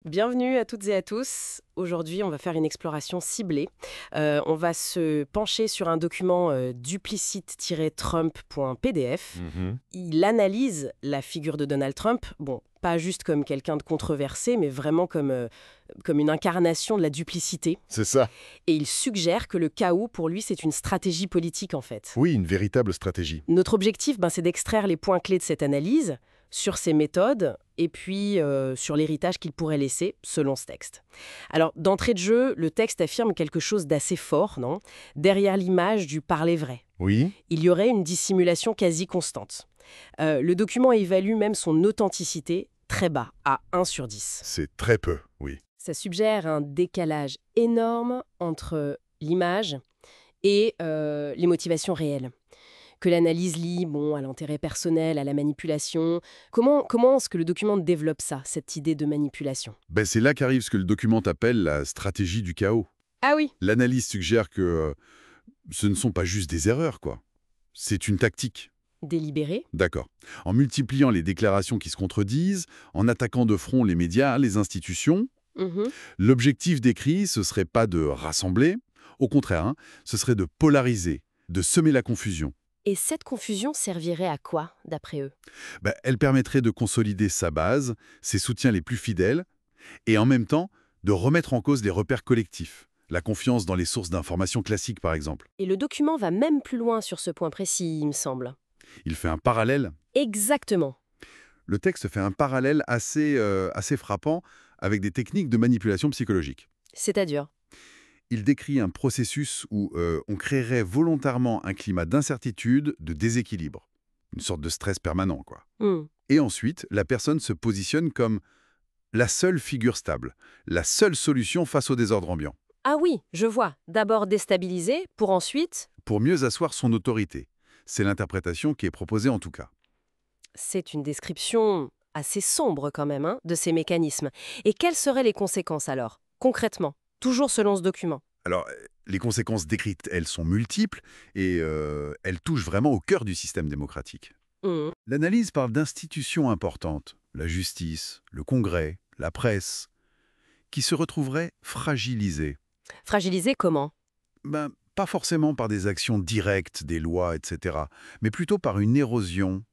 Bienvenue à toutes et à tous. Aujourd'hui, on va faire une exploration ciblée. On va se pencher sur un document duplicite-trump.pdf. Il analyse la figure de Donald Trump, bon, pas juste comme quelqu'un de controversé, mais vraiment comme une incarnation de la duplicité. C'est ça. Et il suggère que le chaos, pour lui, c'est une stratégie politique, en fait. Oui, une véritable stratégie. Notre objectif, c'est d'extraire les points clés de cette analyse, sur ses méthodes et puis sur l'héritage qu'il pourrait laisser selon ce texte. Alors, d'entrée de jeu, le texte affirme quelque chose d'assez fort, non ? Derrière l'image du parler vrai, Oui. il y aurait une dissimulation quasi constante. Le document évalue même son authenticité très bas, à 1 sur 10. C'est très peu, oui. Ça suggère un décalage énorme entre l'image et les motivations réelles. Que l'analyse lie à l'intérêt personnel, à la manipulation. Comment est-ce que le document développe ça, cette idée de manipulation ? C'est là qu'arrive ce que le document appelle la stratégie du chaos. Ah oui. L'analyse suggère que ce ne sont pas juste des erreurs, quoi. C'est une tactique. Délibéré ? D'accord. En multipliant les déclarations qui se contredisent, en attaquant de front les médias, les institutions, Mhm. l'objectif décrit, ce serait pas de rassembler, au contraire, ce serait de polariser, de semer la confusion. Et cette confusion servirait à quoi, d'après eux ? Elle permettrait de consolider sa base, ses soutiens les plus fidèles, et en même temps, de remettre en cause les repères collectifs. La confiance dans les sources d'information classiques, par exemple. Et le document va même plus loin sur ce point précis, il me semble. Il fait un parallèle. Exactement. Le texte fait un parallèle assez frappant avec des techniques de manipulation psychologique. C'est-à-dire ? Il décrit un processus où on créerait volontairement un climat d'incertitude, de déséquilibre. Une sorte de stress permanent, quoi. Hmm. Et ensuite, la personne se positionne comme la seule figure stable, la seule solution face au désordre ambiant, Ah oui, je vois. D'abord déstabiliser, pour ensuite... pour mieux asseoir son autorité. C'est l'interprétation qui est proposée en tout cas. C'est une description assez sombre quand même, de ces mécanismes. Et quelles seraient les conséquences alors, concrètement, toujours selon ce document ? Alors, les conséquences décrites, elles sont multiples et elles touchent vraiment au cœur du système démocratique. Hmm. L'analyse parle d'institutions importantes, la justice, le Congrès, la presse, qui se retrouveraient fragilisées. Fragilisé comment ? Pas forcément par des actions directes, des lois, etc., mais plutôt par une érosion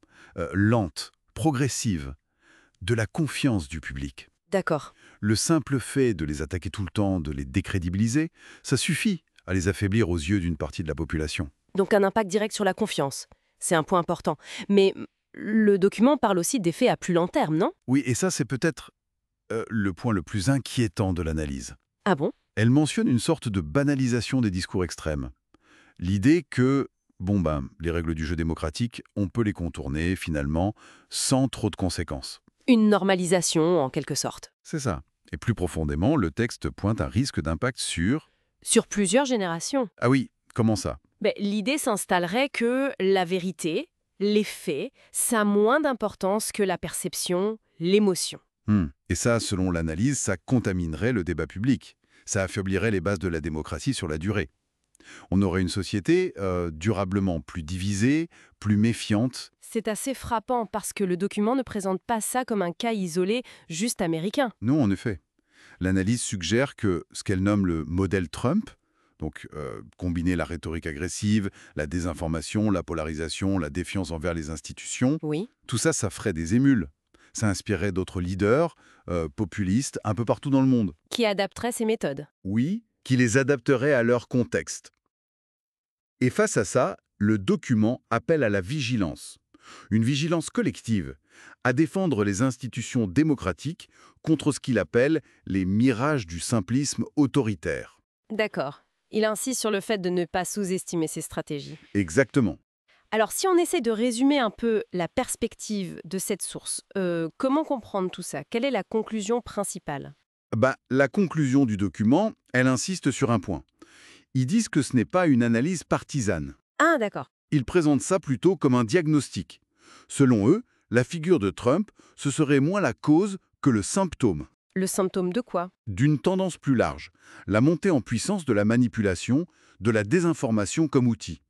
lente, progressive, de la confiance du public. D'accord. Le simple fait de les attaquer tout le temps, de les décrédibiliser, ça suffit à les affaiblir aux yeux d'une partie de la population. Donc un impact direct sur la confiance. C'est un point important. Mais le document parle aussi d'effets à plus long terme, non ? Oui, et ça c'est peut-être le point le plus inquiétant de l'analyse. Ah bon ? Elle mentionne une sorte de banalisation des discours extrêmes. L'idée que, les règles du jeu démocratique, on peut les contourner, finalement, sans trop de conséquences. Une normalisation, en quelque sorte. C'est ça. Et plus profondément, le texte pointe un risque d'impact sur... Sur plusieurs générations. Ah oui, comment ça ? L'idée s'installerait que la vérité, les faits, ça a moins d'importance que la perception, l'émotion. Et ça, selon l'analyse, ça contaminerait le débat public. Ça affaiblirait les bases de la démocratie sur la durée. On aurait une société durablement plus divisée, plus méfiante. C'est assez frappant parce que le document ne présente pas ça comme un cas isolé, juste américain. Non, en effet. L'analyse suggère que ce qu'elle nomme le modèle Trump, donc combiner la rhétorique agressive, la désinformation, la polarisation, la défiance envers les institutions, Oui. tout ça, ça ferait des émules. Ça inspirerait d'autres leaders populistes un peu partout dans le monde. Qui adapterait ses méthodes. Oui, qui les adapteraient à leur contexte. Et face à ça, le document appelle à la vigilance. Une vigilance collective, à défendre les institutions démocratiques contre ce qu'il appelle les mirages du simplisme autoritaire. D'accord. Il insiste sur le fait de ne pas sous-estimer ses stratégies. Exactement. Alors, si on essaie de résumer un peu la perspective de cette source, comment comprendre tout ça ? Quelle est la conclusion principale ? La conclusion du document, elle insiste sur un point. Ils disent que ce n'est pas une analyse partisane. Ah, d'accord. Ils présentent ça plutôt comme un diagnostic. Selon eux, la figure de Trump, ce serait moins la cause que le symptôme. Le symptôme de quoi ? D'une tendance plus large, la montée en puissance de la manipulation, de la désinformation comme outil.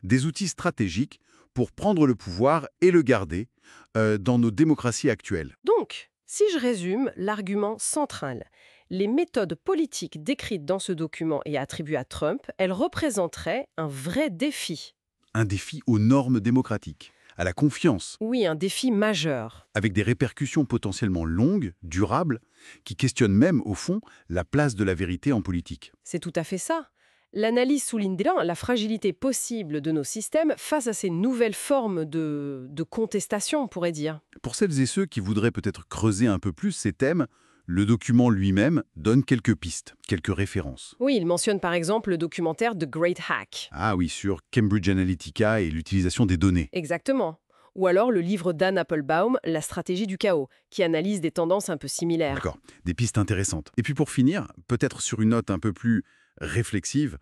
Des outils stratégiques pour prendre le pouvoir et le garder dans nos démocraties actuelles. Donc, Si je résume l'argument central, les méthodes politiques décrites dans ce document et attribuées à Trump, elles représenteraient un vrai défi. Un défi aux normes démocratiques, à la confiance, Oui, un défi majeur. avec des répercussions potentiellement longues, durables, qui questionnent même, au fond, la place de la vérité en politique. C'est tout à fait ça. L'analyse souligne bien la fragilité possible de nos systèmes face à ces nouvelles formes de contestation, on pourrait dire. Pour celles et ceux qui voudraient peut-être creuser un peu plus ces thèmes, le document lui-même donne quelques pistes, quelques références. Oui, il mentionne par exemple le documentaire The Great Hack. Ah oui, sur Cambridge Analytica et l'utilisation des données. Exactement. Ou alors le livre d'Anne Applebaum, La stratégie du chaos, qui analyse des tendances un peu similaires. D'accord, des pistes intéressantes. Et puis pour finir, peut-être sur une note un peu plus réflexive,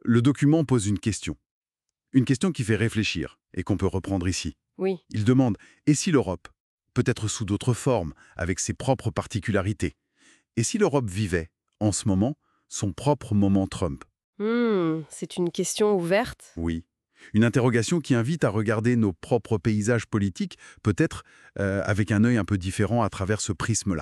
le document pose une question. Une question qui fait réfléchir et qu'on peut reprendre ici. Oui. Il demande « Et si l'Europe, peut-être sous d'autres formes, avec ses propres particularités, et si l'Europe vivait, en ce moment, son propre moment Trump ?» C'est une question ouverte. Oui. Une interrogation qui invite à regarder nos propres paysages politiques, peut-être avec un œil un peu différent à travers ce prisme-là.